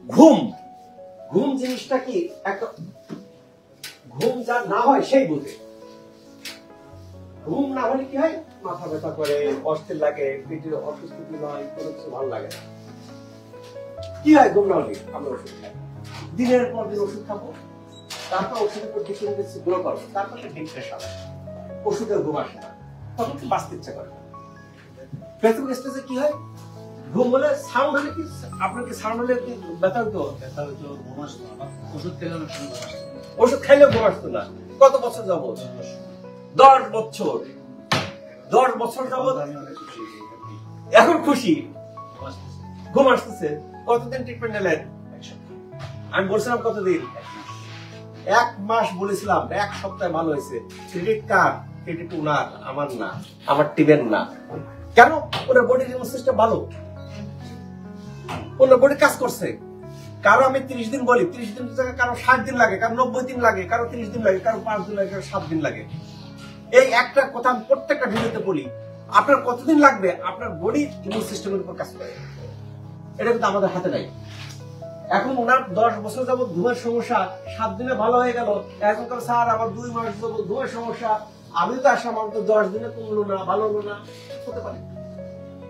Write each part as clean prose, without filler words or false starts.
ঘুম ঘুম জিনিসটা কি একটা ঘুম যার না হয় সেই বুঝে। ঘুম না হলে কি হয়, মাথা ব্যথা করে, অস্থির লাগে, পেটের অসুস্থতা হয়, কোনো কিছু ভালো লাগে না। কি হয় ঘুম না হলে? আমরা ওষুধ খাই, দিনের পর দিন ওষুধ খাবো, তারপর ওষুধের উপর ডিপেন্ডেন্সি গ্রো করবো, তারপর ডিপ্রেশন, ওষুধের ঘুম আসে না, তখন কি বাঁচতে ইচ্ছা করে। ফেসবুক স্টেজে কি হয়, ঘুম হলে সাউন্ড হলে কি, আপনার কি সাউন্ড হলে কি ব্যথা হতো? ঘুম আসতো না, ওষুধ খেলে অনেক সময় ঘুম আসতো। ওষুধ খাইলেও ঘুম আসতো না। কত বছর যাবো? 10 বছর। 10 বছর যাবো এখন খুশি, ঘুম আসতেছে। কতদিন ট্রিটমেন্ট নিলেন? আমি বলছিলাম কতদিন? 1 মাস বলেছিলাম, 1 সপ্তাহে ভালো হয়েছে। ক্রেডিট কার্ড, ক্রেডিট ওনার, আমার না, আমার টিমের না। কেন? ওনার বডি ইমিউন সিস্টেম ভালো, ওনার বডি কাজ করছে। কারো আমি 30 দিন বলি, 30 দিন জায়গায় কারো 60 দিন লাগে, কারো 90 দিন লাগে, কারো 30 দিন লাগে, কারো 5 দিন লাগে, কারো 7 দিন লাগে। এই একটা কথা আমি প্রত্যেকটা ভিডিওতে বলি, আপনার কতদিন লাগবে আপনার বডি ইমিউন সিস্টেমের উপর কাজ করে। এটা কিন্তু আমাদের হাতে নাই। এখন ওনার 10 বছর যাবত ঘুমের সমস্যা, 7 দিনে ভালো হয়ে গেল। এখন তো স্যার আমার 2 মাস যাবত ঘুমের সমস্যা, আমি তো আসলাম, আমার তো 10 দিনে কমলো না, ভালো হলো না। হতে পারে,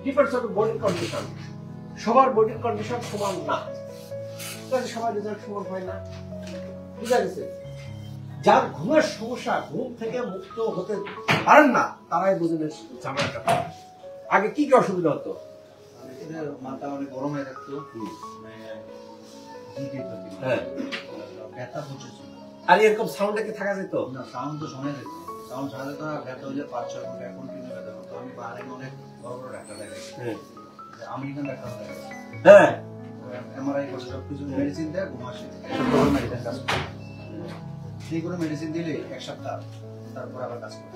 ডিপেন্ডস অন বডির কন্ডিশন। সবার বডির কন্ডিশন সমান না, সবার রেজাল্ট সমান হয় না। বুঝা গেছে? যার ঘুমের সমস্যা, ঘুম থেকে মুক্ত হতে পারেন না, তারাই বুঝবেন ঝামেলাটা। আগে কি কি অসুবিধা হতো? মাথা অনেক গরম হয়ে থাকতো, ব্যথা প্রচুর। আর এরকম সাউন্ডে কি থাকা যেত না? সাউন্ড তো শোনা যেত, সাউন্ড শোনা যেত না। ব্যথা হয়ে 5-6 ঘন্টা এখন ব্যথা হতো। আমি বাইরে অনেক বড় বড় ডাক্তার দেখাইছি, আমেরিকান ডাক্তার দেখাইছি। হ্যাঁ, এমআরআই করছে, সবকিছু মেডিসিন দেয়, ঘুম আসে, মেডিসিন কাজ করে। সেই করে মেডিসিন দিলে 1 সপ্তাহ, তারপর আবার কাজ করে।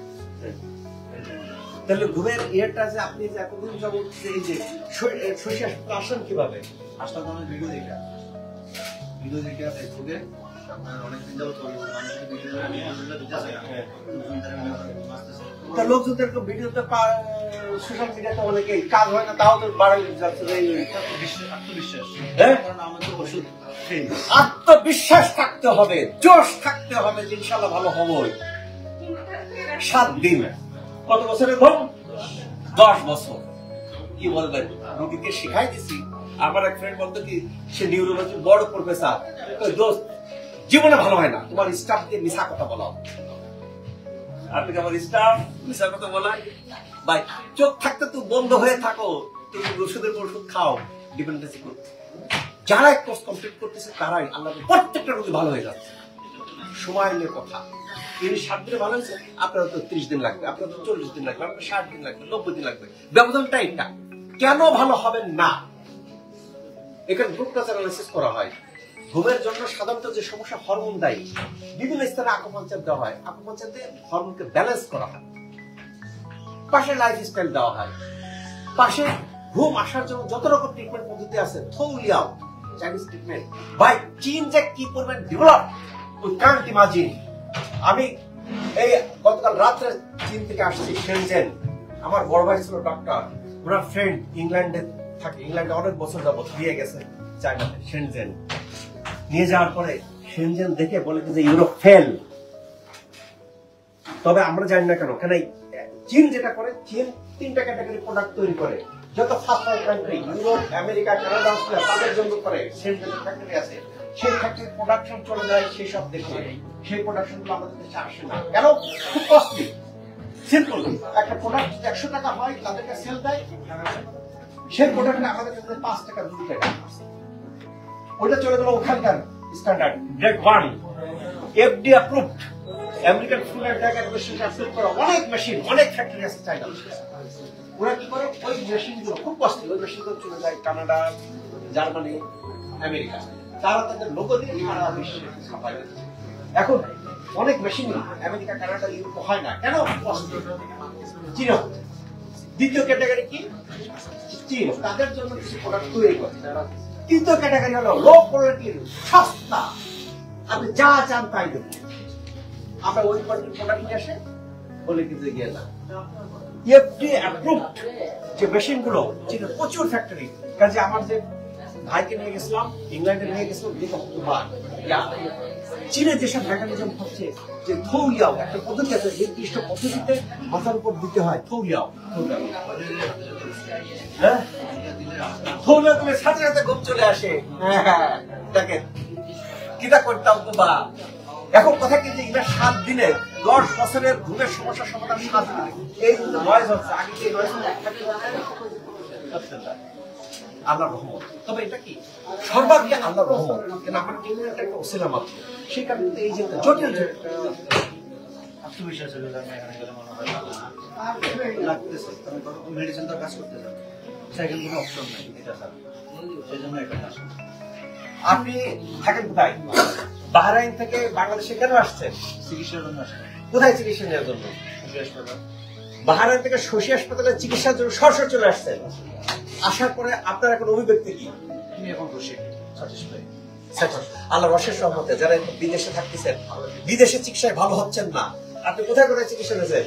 তাহলে ঘুমের ইয়েটা যে আপনি যে এতদিন যাবত এই যে শরীর আসেন কিভাবে? আসলে তো আমি ভিডিও দেখে ফেসবুকে আপনার অনেকদিন যাবত মানুষের ভিডিও তা লোকজনদেরকে ভিডিওতে সোশ্যাল মিডিয়াতে অনেকেই কাজ হয় না, তাও তো বাড়াই যাচ্ছে। আত্মবিশ্বাস, হ্যাঁ, কারণ আমার তো ওষুধ আত্মবিশ্বাস থাকতে হবে, জোশ থাকতে হবে, ইনশাআল্লাহ ভালো হবই। 7 দিন, কত বছরের ঘুম? 10 বছর। কি বলবেন? রোগীকে শিখাই দিছি। আমার এক ফ্রেন্ড বলতো কি, সে নিউরোলজি বড় প্রফেসর, দোস্ত জীবনে ভালো হয় না, তোমার স্টাফ দিয়ে মিশা কথা বলাও। আপনি আমার স্টাফ মিশা কথা বলাই ভাই, চোখ থাকতে তো বন্ধ হয়ে থাকো, তুমি ওষুধের পর ওষুধ খাও, ডিপেন্ডেন্সি করো। যারা কোর্স কমপ্লিট করতেছে তারাই আল্লাহ প্রত্যেকটা রোগী ভালো হয়ে যাচ্ছে। সময় নিয়ে কথা। তিনি 7 দিনে ভালো হয়েছে, আপনার তো 30 দিন লাগবে, আপনার তো 40 দিন লাগবে, আপনার 60 দিন লাগবে, 90 দিন লাগবে। ব্যবধানটা এটা। কেন ভালো হবেন না? এখানে গ্রুপটা অ্যানালাইসিস করা হয়। ঘুমের জন্য সাধারণত যে সমস্যা, হরমোন দায়ী। বিভিন্ন স্তরে আকুপাঞ্চার দেওয়া হয়, আকুপাঞ্চার দিয়ে হরমোনকে ব্যালেন্স করা হয়। পাশে লাইফস্টাইল দেওয়া হয়, পাশে ঘুম আসার জন্য যত রকম ট্রিটমেন্ট পদ্ধতি আছে, থৌলিয়াও চাইনিজ ট্রিটমেন্ট। ভাই, চীন যে কি পরিমাণ ডেভেলপ, উই কান্ট ইমাজিন। আমি এই গতকাল রাত্রে চীন থেকে আসছি, শেনজেন। আমার বড় ভাই ছিল ডক্টর, ওনার ফ্রেন্ড ইংল্যান্ডে থাকে, ইংল্যান্ডে অনেক বছর যাবত দিয়ে গেছে চায়নাতে, শেনজেন। নিয়ে যাওয়ার পরে শেনজেন দেখে বলে যে ইউরোপ ফেল। তবে আমরা জানি না কেন, কেন চীন যেটা করে, চীন 3টা ক্যাটাগরি প্রোডাক্ট তৈরি করে। যত first world country, Europe, America, Canada, Australia, তাদের জন্য করে। শেনজেনের ফ্যাক্টরি আছে, সেই ফ্যাক্টরির প্রোডাকশন চলে যায় সেই সব দেশে। সেই প্রোডাকশন গুলো আমাদের দেশে আসে না কেন? খুব কস্টলি। সিম্পল, একটা প্রোডাক্ট 100 টাকা হয়, তাদেরকে সেল দেয়, সেই প্রোডাক্টটা আমাদের কাছে 5 টাকা 2 টাকা। ওটা চলে গেল ওখানকার standard grade 1, FD approved. American food and drug administration approve করা অনেক মেশিন, অনেক ফ্যাক্টরি আছে চায়না। ওরা কি করে, ওই মেশিনগুলো খুব কস্টলি, ওই মেশিনগুলো চলে যায় কানাডা, জার্মানি, আমেরিকা। তারা তাদের লোগো দিয়ে সারা বিশ্বে ছাপায় দিচ্ছে। এখন অনেক মেশিন আমেরিকা, কানাডা, ইউরোপ হয় না কেন? কস্টলি। চীন। দ্বিতীয় ক্যাটাগরি কি? চীন তাদের জন্য কিছু প্রোডাক্ট তৈরি করে। তৃতীয় ক্যাটাগরি হলো লো কোয়ালিটির, সস্তা, আপনি যা চান তাই দেবো। আমরা ওই কোয়ালিটির প্রোডাক্ট নিয়ে আসে বলে কিন্তু গিয়ে না। এফডি অ্যাপ্রুভড যে মেশিন গুলো, চীনের প্রচুর ফ্যাক্টরি। কাজে আমার যে ভাইকে নিয়ে গেছিলাম ইংল্যান্ডে নিয়ে গেছিলাম চীনে যেসব মেকানিজম হচ্ছে যে থৌলিয়াও একটা পদ্ধতি আছে নির্দিষ্ট পদ্ধতিতে মাথার উপর দিতে হয় থৌলিয়াও হ্যাঁ থৌলিয়া তুমি সাথে সাথে ঘুম চলে আসে দেখেন কিটা করতাম তো বা এখন কথা কিন্তু এটা 7 দিনে 10 বছরের ঘুমের সমস্যার সমাধান 7 দিনে এই যে নয়েজ হচ্ছে আগে যে নয়েজ আল্লাহর রহমত তবে এটা কি সর্বাগ্রে আল্লাহর রহমত কিন্তু আমার টিমের একটা ওসিলা মাত্র সেই কারণে এই যে জটিল আত্মবিশ্বাস হলে যান এখানে গেলে মনে হয় লাগতেছে মেডিসিন তো কাজ করতে যাবে সেকেন্ড কোনো অপশন নাই এটা স্যার সেই জন্য এটা আসে আপনি থাকেন কোথায় বাহরাইন থেকে বাংলাদেশে কেন আসছেন চিকিৎসার জন্য আসে কোথায় চিকিৎসা নেওয়ার জন্য বাহরাইন থেকে শশী হাসপাতালে চিকিৎসার জন্য সরাসরি চলে আসছেন আসার পরে আপনার এখন অভিব্যক্তি কি তুমি এখন খুশি স্যাটিসফাই আল্লাহর অশেষ রহমতে যারা বিদেশে থাকতেছেন বিদেশে চিকিৎসায় ভালো হচ্ছেন না আপনি কোথায় কোথায় চিকিৎসা নিয়েছেন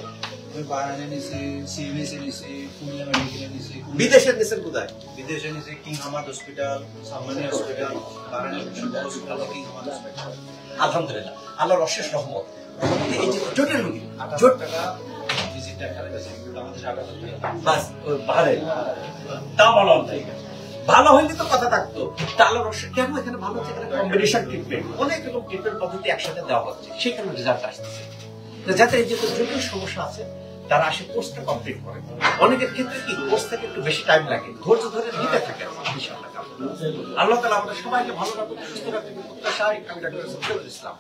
আমি বারানে নিছি সিবিসি নিছি কুমিল্লা মেডিকেলে নিছি বিদেশে নিয়েছেন কোথায় বিদেশে নিছি king Hamad hospital Salmani hospital বারানে হসপিটাল কিং হামাদ হসপিটাল আলহামদুলিল্লাহ আল্লাহর অশেষ রহমত এই যে জটিল রোগী 8 টাকা ভিজিট ডাক্তার কাছে আমাদের 8 টাকা বাস বাহরাইন তাও ভালো ভালো হইলে তো কথা থাকতো আল্লাহর রহস্য কেন এখানে ভালো হচ্ছে এখানে কম্বিনেশন ট্রিটমেন্ট অনেক রকম ট্রিটমেন্ট পদ্ধতি একসাথে দেওয়া হচ্ছে সেই কারণে রেজাল্ট আসতেছে তো যাতে এই যে জটিল সমস্যা আছে তারা আসে কোর্সটা কমপ্লিট করে অনেকের ক্ষেত্রে কি কোর্স থেকে একটু বেশি টাইম লাগে ধৈর্য ধরে নিতে থাকে আল্লাহ তাআলা আমাদের সবাইকে ভালো রাখুন সুস্থ রাখুন প্রত্যাশায় আমি ডাক্তার সফিউল ইসলাম।